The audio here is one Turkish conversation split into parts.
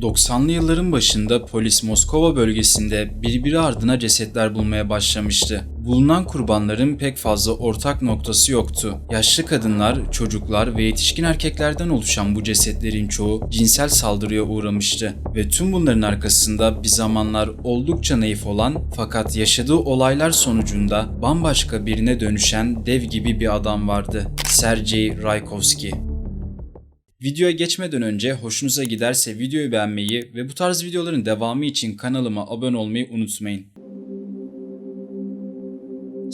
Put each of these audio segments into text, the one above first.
90'lı yılların başında polis Moskova bölgesinde birbiri ardına cesetler bulmaya başlamıştı. Bulunan kurbanların pek fazla ortak noktası yoktu. Yaşlı kadınlar, çocuklar ve yetişkin erkeklerden oluşan bu cesetlerin çoğu cinsel saldırıya uğramıştı. Ve tüm bunların arkasında bir zamanlar oldukça naif olan fakat yaşadığı olaylar sonucunda bambaşka birine dönüşen dev gibi bir adam vardı. Sergey Raykovski. Videoya geçmeden önce hoşunuza giderse videoyu beğenmeyi ve bu tarz videoların devamı için kanalıma abone olmayı unutmayın.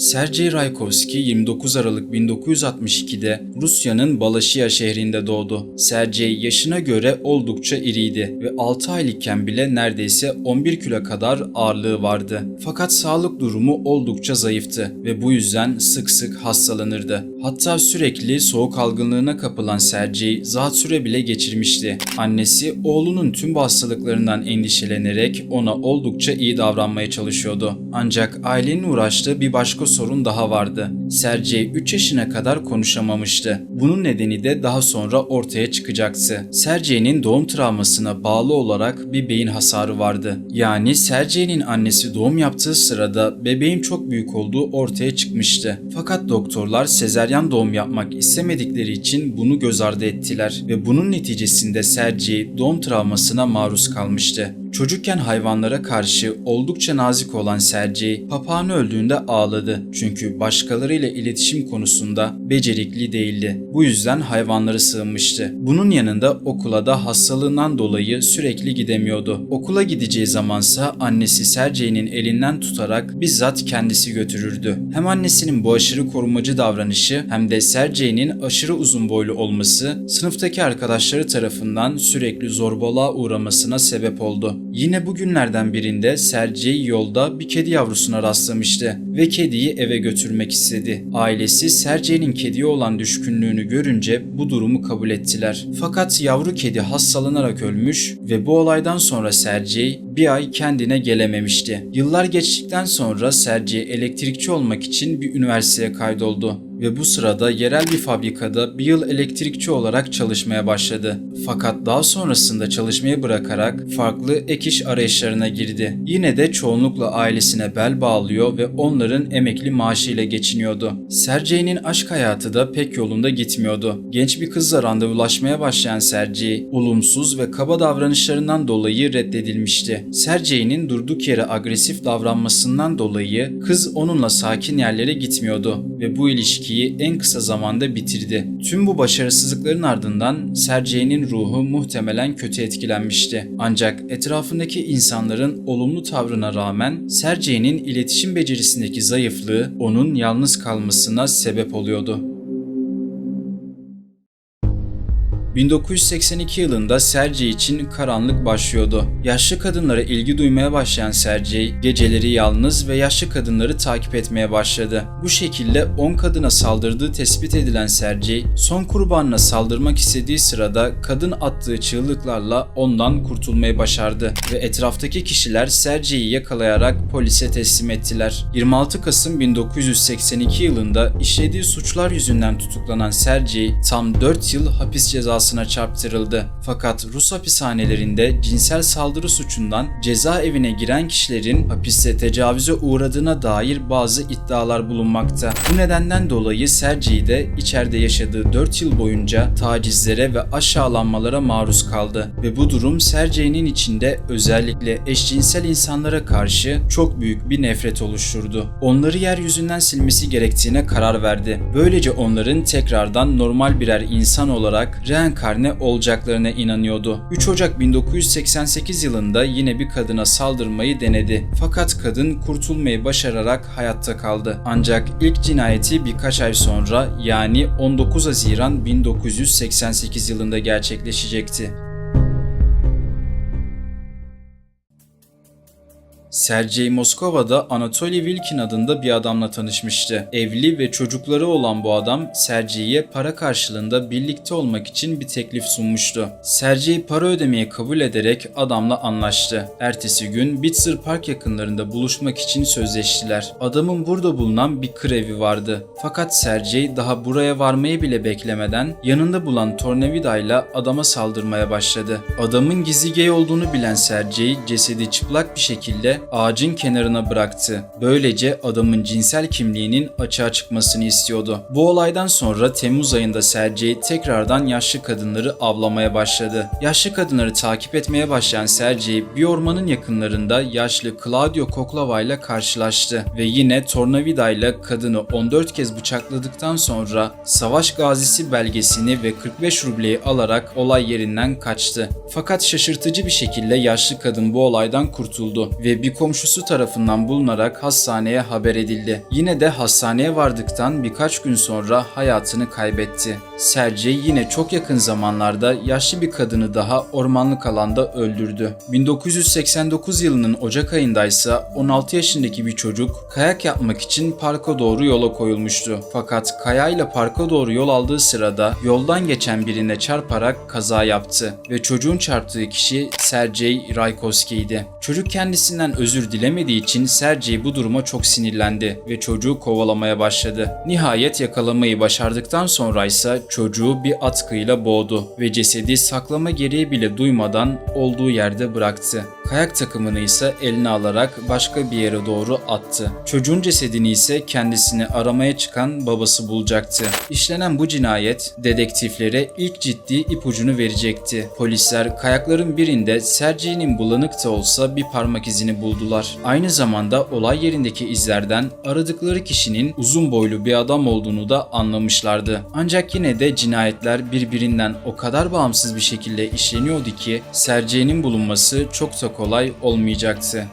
Sergey Raykovski 29 Aralık 1962'de Rusya'nın Balaşia şehrinde doğdu. Sergey yaşına göre oldukça iriydi ve 6 aylıkken bile neredeyse 11 kilo kadar ağırlığı vardı. Fakat sağlık durumu oldukça zayıftı ve bu yüzden sık sık hastalanırdı. Hatta sürekli soğuk algınlığına kapılan Sergey zatürre bile geçirmişti. Annesi oğlunun tüm bu hastalıklarından endişelenerek ona oldukça iyi davranmaya çalışıyordu. Ancak ailenin uğraştığı bir başka sorun daha vardı. Sergey 3 yaşına kadar konuşamamıştı. Bunun nedeni de daha sonra ortaya çıkacaktı. Sergey'nin doğum travmasına bağlı olarak bir beyin hasarı vardı. Yani Sergey'nin annesi doğum yaptığı sırada bebeğin çok büyük olduğu ortaya çıkmıştı. Fakat doktorlar sezaryen doğum yapmak istemedikleri için bunu göz ardı ettiler ve bunun neticesinde Sergey doğum travmasına maruz kalmıştı. Çocukken hayvanlara karşı oldukça nazik olan Sergey, papağanı öldüğünde ağladı çünkü başkalarıyla iletişim konusunda becerikli değildi. Bu yüzden hayvanlara sığınmıştı. Bunun yanında okula da hastalığından dolayı sürekli gidemiyordu. Okula gideceği zamansa annesi Sergey'nin elinden tutarak bizzat kendisi götürürdü. Hem annesinin bu aşırı korumacı davranışı hem de Sergey'nin aşırı uzun boylu olması sınıftaki arkadaşları tarafından sürekli zorbalığa uğramasına sebep oldu. Yine bugünlerden birinde Sergey yolda bir kedi yavrusuna rastlamıştı ve kediyi eve götürmek istedi. Ailesi Sergey'nin kediye olan düşkünlüğünü görünce bu durumu kabul ettiler. Fakat yavru kedi hastalanarak ölmüş ve bu olaydan sonra Sergey bir ay kendine gelememişti. Yıllar geçtikten sonra Sergey elektrikçi olmak için bir üniversiteye kaydoldu. Ve bu sırada yerel bir fabrikada bir yıl elektrikçi olarak çalışmaya başladı. Fakat daha sonrasında çalışmayı bırakarak farklı ek iş arayışlarına girdi. Yine de çoğunlukla ailesine bel bağlıyor ve onların emekli maaşıyla geçiniyordu. Sergey'nin aşk hayatı da pek yolunda gitmiyordu. Genç bir kızla randevulaşmaya başlayan Sergey, olumsuz ve kaba davranışlarından dolayı reddedilmişti. Sergey'nin durduk yere agresif davranmasından dolayı kız onunla sakin yerlere gitmiyordu ve bu ilişki en kısa zamanda bitirdi. Tüm bu başarısızlıkların ardından Sergey'nin ruhu muhtemelen kötü etkilenmişti. Ancak etrafındaki insanların olumlu tavrına rağmen Sergey'nin iletişim becerisindeki zayıflığı onun yalnız kalmasına sebep oluyordu. 1982 yılında Sergey için karanlık başlıyordu. Yaşlı kadınlara ilgi duymaya başlayan Sergey, geceleri yalnız ve yaşlı kadınları takip etmeye başladı. Bu şekilde 10 kadına saldırdığı tespit edilen Sergey, son kurbanına saldırmak istediği sırada kadın attığı çığlıklarla ondan kurtulmayı başardı ve etraftaki kişiler Sergey'i yakalayarak polise teslim ettiler. 26 Kasım 1982 yılında işlediği suçlar yüzünden tutuklanan Sergey, tam 4 yıl hapis cezasına çarptırıldı. Fakat Rus hapishanelerinde cinsel saldırı suçundan cezaevine giren kişilerin hapiste tecavüze uğradığına dair bazı iddialar bulunmakta. Bu nedenden dolayı Sergey de içeride yaşadığı 4 yıl boyunca tacizlere ve aşağılanmalara maruz kaldı ve bu durum Sergey'nin içinde özellikle eşcinsel insanlara karşı çok büyük bir nefret oluşturdu. Onları yeryüzünden silmesi gerektiğine karar verdi. Böylece onların tekrardan normal birer insan olarak reenkarne olacaklarına inanıyordu. 3 Ocak 1988 yılında yine bir kadına saldırmayı denedi. Fakat kadın kurtulmayı başararak hayatta kaldı. Ancak ilk cinayeti birkaç ay sonra yani 19 Haziran 1988 yılında gerçekleşecekti. Sergey Moskova'da Anatoly Vilkin adında bir adamla tanışmıştı. Evli ve çocukları olan bu adam Sergey'e para karşılığında birlikte olmak için bir teklif sunmuştu. Sergey para ödemeye kabul ederek adamla anlaştı. Ertesi gün Bitzer Park yakınlarında buluşmak için sözleştiler. Adamın burada bulunan bir kır evi vardı. Fakat Sergey daha buraya varmayı bile beklemeden yanında bulan tornavidayla adama saldırmaya başladı. Adamın gizli gay olduğunu bilen Sergey cesedi çıplak bir şekilde ağacın kenarına bıraktı. Böylece adamın cinsel kimliğinin açığa çıkmasını istiyordu. Bu olaydan sonra Temmuz ayında Sergey tekrardan yaşlı kadınları avlamaya başladı. Yaşlı kadınları takip etmeye başlayan Sergey bir ormanın yakınlarında yaşlı Claudio Koklava ile karşılaştı ve yine tornavidayla kadını 14 kez bıçakladıktan sonra savaş gazisi belgesini ve 45 rubleyi alarak olay yerinden kaçtı. Fakat şaşırtıcı bir şekilde yaşlı kadın bu olaydan kurtuldu ve bir komşusu tarafından bulunarak hastaneye haber edildi. Yine de hastaneye vardıktan birkaç gün sonra hayatını kaybetti. Sergey yine çok yakın zamanlarda yaşlı bir kadını daha ormanlık alanda öldürdü. 1989 yılının Ocak ayındaysa 16 yaşındaki bir çocuk kayak yapmak için parka doğru yola koyulmuştu. Fakat kayayla parka doğru yol aldığı sırada yoldan geçen birine çarparak kaza yaptı ve çocuğun çarptığı kişi Sergey Raykovski'ydi. Çocuk kendisinden özür dilemediği için Sergey bu duruma çok sinirlendi ve çocuğu kovalamaya başladı. Nihayet yakalamayı başardıktan sonra ise çocuğu bir atkıyla boğdu ve cesedi saklama gereği bile duymadan olduğu yerde bıraktı. Kayak takımını ise eline alarak başka bir yere doğru attı. Çocuğun cesedini ise kendisini aramaya çıkan babası bulacaktı. İşlenen bu cinayet dedektiflere ilk ciddi ipucunu verecekti. Polisler kayakların birinde Sergey'nin bulanık da olsa bir parmak izini buldular. Aynı zamanda olay yerindeki izlerden aradıkları kişinin uzun boylu bir adam olduğunu da anlamışlardı. Ancak yine de cinayetler birbirinden o kadar bağımsız bir şekilde işleniyordu ki Sergey'nin bulunması çok da kolay olmayacaktı.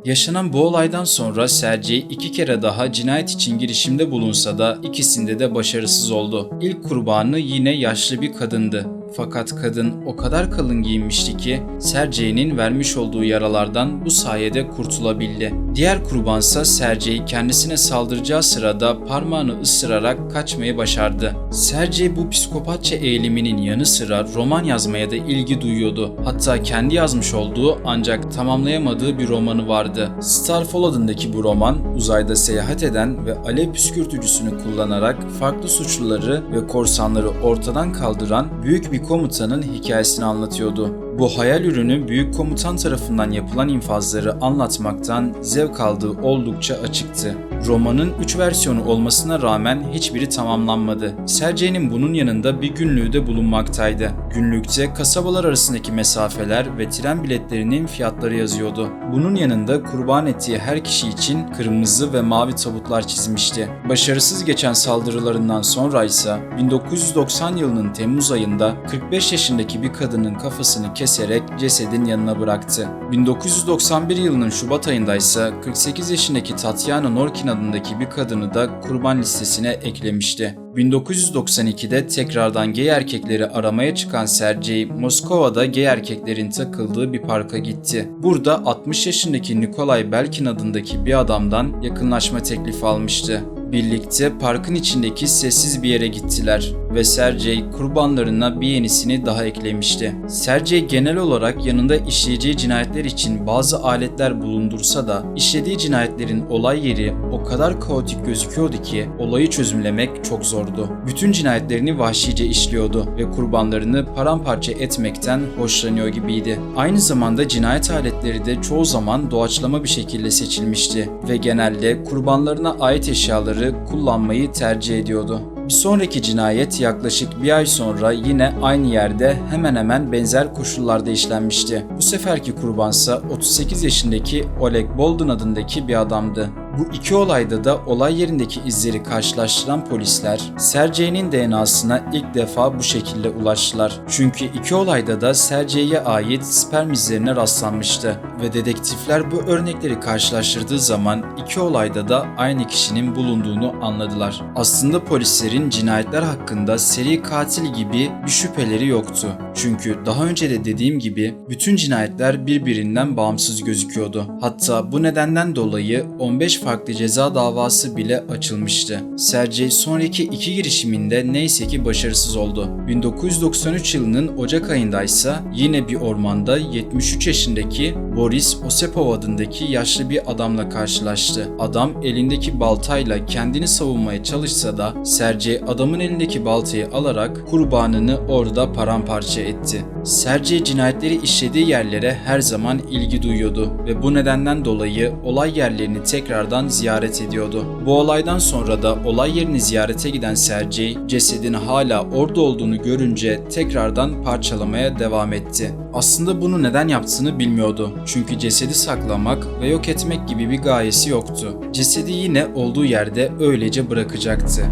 Yaşanan bu olaydan sonra Sergey 2 kere daha cinayet için girişimde bulunsa da ikisinde de başarısız oldu. İlk kurbanı yine yaşlı bir kadındı. Fakat kadın o kadar kalın giyinmişti ki Sergey'nin vermiş olduğu yaralardan bu sayede kurtulabildi. Diğer kurbansa Sergey kendisine saldıracağı sırada parmağını ısırarak kaçmayı başardı. Sergey bu psikopatça eğiliminin yanı sıra roman yazmaya da ilgi duyuyordu. Hatta kendi yazmış olduğu ancak tamamlayamadığı bir romanı vardı. Starfall adındaki bu roman uzayda seyahat eden ve alev püskürtücüsünü kullanarak farklı suçluları ve korsanları ortadan kaldıran büyük bir komutanın hikayesini anlatıyordu. Bu hayal ürünü büyük komutan tarafından yapılan infazları anlatmaktan zevk aldığı oldukça açıktı. Romanın 3 versiyonu olmasına rağmen hiçbiri tamamlanmadı. Sergey'nin bunun yanında bir günlüğü de bulunmaktaydı. Günlükte kasabalar arasındaki mesafeler ve tren biletlerinin fiyatları yazıyordu. Bunun yanında kurban ettiği her kişi için kırmızı ve mavi tabutlar çizmişti. Başarısız geçen saldırılarından sonra ise 1990 yılının Temmuz ayında 45 yaşındaki bir kadının kafasını keserek cesedin yanına bıraktı. 1991 yılının Şubat ayında ise 48 yaşındaki Tatyana Norkin adındaki bir kadını da kurban listesine eklemişti. 1992'de tekrardan gay erkekleri aramaya çıkan Sergey, Moskova'da gay erkeklerin takıldığı bir parka gitti. Burada 60 yaşındaki Nikolay Belkin adındaki bir adamdan yakınlaşma teklifi almıştı. Birlikte parkın içindeki sessiz bir yere gittiler ve Sergey kurbanlarına bir yenisini daha eklemişti. Sergey genel olarak yanında işleyeceği cinayetler için bazı aletler bulundursa da işlediği cinayetlerin olay yeri o kadar kaotik gözüküyordu ki olayı çözümlemek çok zordu. Bütün cinayetlerini vahşice işliyordu ve kurbanlarını paramparça etmekten hoşlanıyor gibiydi. Aynı zamanda cinayet aletleri de çoğu zaman doğaçlama bir şekilde seçilmişti ve genelde kurbanlarına ait eşyaları kullanmayı tercih ediyordu. Bir sonraki cinayet yaklaşık bir ay sonra yine aynı yerde hemen hemen benzer koşullarda işlenmişti. Bu seferki kurbansa 38 yaşındaki Oleg Boldin adındaki bir adamdı. Bu iki olayda da olay yerindeki izleri karşılaştıran polisler Sergey'nin DNA'sına ilk defa bu şekilde ulaştılar. Çünkü iki olayda da Sergey'e ait sperm izlerine rastlanmıştı ve dedektifler bu örnekleri karşılaştırdığı zaman iki olayda da aynı kişinin bulunduğunu anladılar. Aslında polislerin cinayetler hakkında seri katil gibi bir şüpheleri yoktu. Çünkü daha önce de dediğim gibi bütün cinayetler birbirinden bağımsız gözüküyordu. Hatta bu nedenden dolayı 15 farklı ceza davası bile açılmıştı. Sergey sonraki iki girişiminde neyse ki başarısız oldu. 1993 yılının Ocak ayında ise yine bir ormanda 73 yaşındaki Boris Osipov adındaki yaşlı bir adamla karşılaştı. Adam elindeki baltayla kendini savunmaya çalışsa da Sergey adamın elindeki baltayı alarak kurbanını orada paramparça etti. Sergey cinayetleri işlediği yerlere her zaman ilgi duyuyordu ve bu nedenden dolayı olay yerlerini tekrardan ziyaret ediyordu. Bu olaydan sonra da olay yerini ziyarete giden Sergey, cesedin hala orada olduğunu görünce tekrardan parçalamaya devam etti. Aslında bunu neden yaptığını bilmiyordu. Çünkü cesedi saklamak ve yok etmek gibi bir gayesi yoktu. Cesedi yine olduğu yerde öylece bırakacaktı.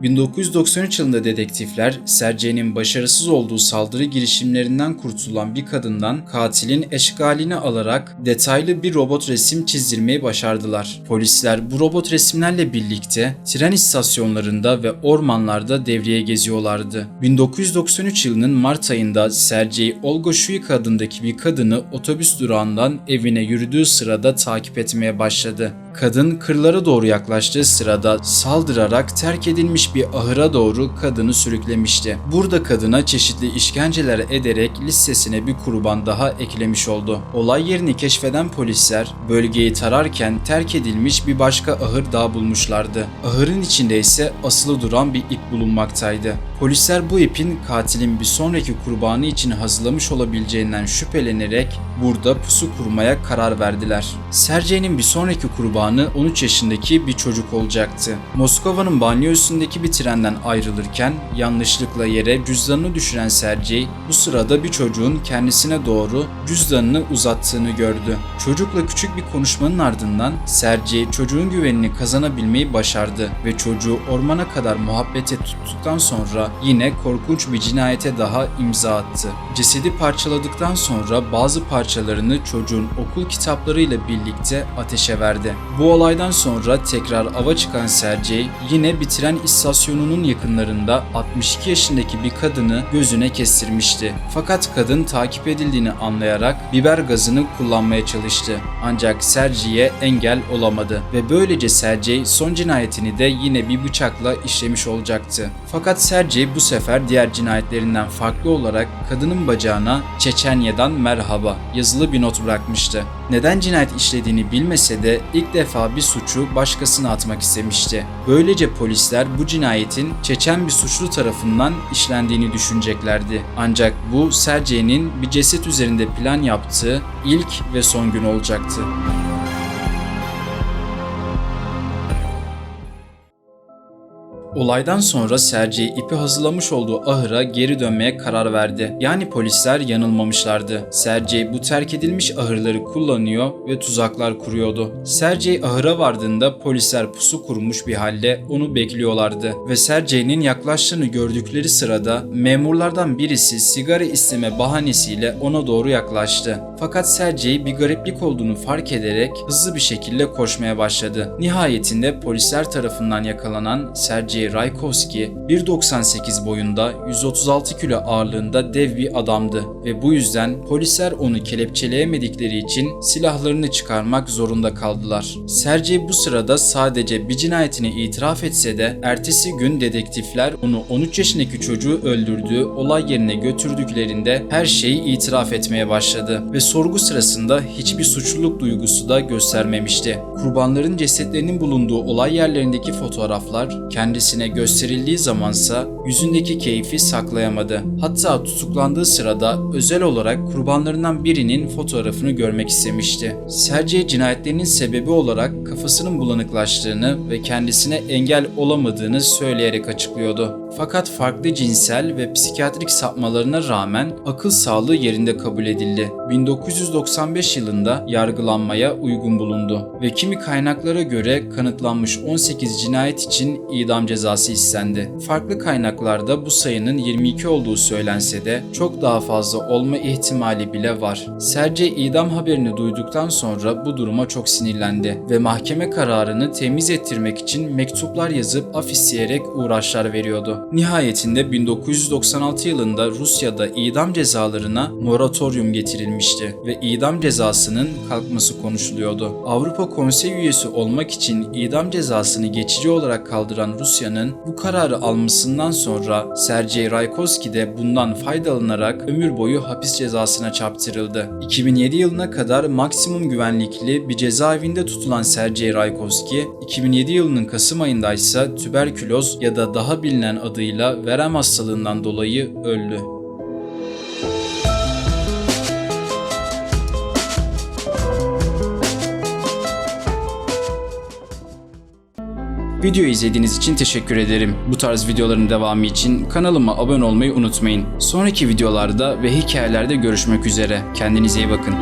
1993 yılında dedektifler Sergey'nin başarısız olduğu saldırı girişimlerinden kurtulan bir kadından katilin eşkalini alarak detaylı bir robot resim çizdirmeyi başardılar. Polisler bu robot resimlerle birlikte tren istasyonlarında ve ormanlarda devreye geziyorlardı. 1993 yılının Mart ayında Sergey Olgoşuyka adındaki bir kadını otobüs durağından evine yürüdüğü sırada takip etmeye başladı. Kadın kırlara doğru yaklaştığı sırada saldırarak terk edilmiş bir ahıra doğru kadını sürüklemişti. Burada kadına çeşitli işkenceler ederek listesine bir kurban daha eklemiş oldu. Olay yerini keşfeden polisler bölgeyi tararken terk edilmiş bir başka ahır daha bulmuşlardı. Ahırın içinde ise asılı duran bir ip bulunmaktaydı. Polisler bu ipin katilin bir sonraki kurbanı için hazırlamış olabileceğinden şüphelenerek burada pusu kurmaya karar verdiler. Sergey'nin bir sonraki kurbanı 13 yaşındaki bir çocuk olacaktı. Moskova'nın banliyösündeki bir trenden ayrılırken yanlışlıkla yere cüzdanını düşüren Sergey bu sırada bir çocuğun kendisine doğru cüzdanını uzattığını gördü. Çocukla küçük bir konuşmanın ardından Sergey çocuğun güvenini kazanabilmeyi başardı ve çocuğu ormana kadar muhabbete tuttuktan sonra yine korkunç bir cinayete daha imza attı. Cesedi parçaladıktan sonra bazı parçalarını çocuğun okul kitaplarıyla birlikte ateşe verdi. Bu olaydan sonra tekrar ava çıkan Sergey yine bir tren istasyonunun yakınlarında 62 yaşındaki bir kadını gözüne kestirmişti. Fakat kadın takip edildiğini anlayarak biber gazını kullanmaya çalıştı. Ancak Sergey'e engel olamadı ve böylece Sergey son cinayetini de yine bir bıçakla işlemiş olacaktı. Fakat Sergey bu sefer diğer cinayetlerinden farklı olarak kadının bacağına "Çeçenya'dan merhaba" yazılı bir not bırakmıştı. Neden cinayet işlediğini bilmese de ilk defa bir suçu başkasına atmak istemişti. Böylece polisler bu cinayetin Çeçen bir suçlu tarafından işlendiğini düşüneceklerdi. Ancak bu Sergey'nin bir ceset üzerinde plan yaptığı ilk ve son gün olacaktı. Olaydan sonra Sergey ipi hazırlamış olduğu ahıra geri dönmeye karar verdi. Yani polisler yanılmamışlardı. Sergey bu terk edilmiş ahırları kullanıyor ve tuzaklar kuruyordu. Sergey ahıra vardığında polisler pusu kurmuş bir halde onu bekliyorlardı ve Sergey'nin yaklaştığını gördükleri sırada memurlardan birisi sigara isteme bahanesiyle ona doğru yaklaştı. Fakat Sergey bir gariplik olduğunu fark ederek hızlı bir şekilde koşmaya başladı. Nihayetinde polisler tarafından yakalanan Sergey Raykovski 1.98 boyunda 136 kilo ağırlığında dev bir adamdı ve bu yüzden polisler onu kelepçeleyemedikleri için silahlarını çıkarmak zorunda kaldılar. Sergey bu sırada sadece bir cinayetini itiraf etse de ertesi gün dedektifler onu 13 yaşındaki çocuğu öldürdüğü olay yerine götürdüklerinde her şeyi itiraf etmeye başladı ve sorgu sırasında hiçbir suçluluk duygusu da göstermemişti. Kurbanların cesetlerinin bulunduğu olay yerlerindeki fotoğraflar kendisine gösterildiği zamansa yüzündeki keyfi saklayamadı. Hatta tutuklandığı sırada özel olarak kurbanlarından birinin fotoğrafını görmek istemişti. Sergey cinayetlerinin sebebi olarak kafasının bulanıklaştığını ve kendisine engel olamadığını söyleyerek açıklıyordu. Fakat farklı cinsel ve psikiyatrik sapmalarına rağmen akıl sağlığı yerinde kabul edildi. 1995 yılında yargılanmaya uygun bulundu ve kimi kaynaklara göre kanıtlanmış 18 cinayet için idam cezası istendi. Farklı kaynaklarda bu sayının 22 olduğu söylense de çok daha fazla olma ihtimali bile var. Sergey idam haberini duyduktan sonra bu duruma çok sinirlendi ve mahkeme kararını temiz ettirmek için mektuplar yazıp afisleyerek uğraşlar veriyordu. Nihayetinde 1996 yılında Rusya'da idam cezalarına moratorium getirilmişti ve idam cezasının kalkması konuşuluyordu. Avrupa Konseyi üyesi olmak için idam cezasını geçici olarak kaldıran Rusya'nın bu kararı almasından sonra Sergey Raykovski de bundan faydalanarak ömür boyu hapis cezasına çarptırıldı. 2007 yılına kadar maksimum güvenlikli bir cezaevinde tutulan Sergey Raykovski, 2007 yılının Kasım ayında ise tüberküloz ya da daha bilinen adıyla verem hastalığından dolayı öldü. Videoyu izlediğiniz için teşekkür ederim. Bu tarz videoların devamı için kanalıma abone olmayı unutmayın. Sonraki videolarda ve hikayelerde görüşmek üzere. Kendinize iyi bakın.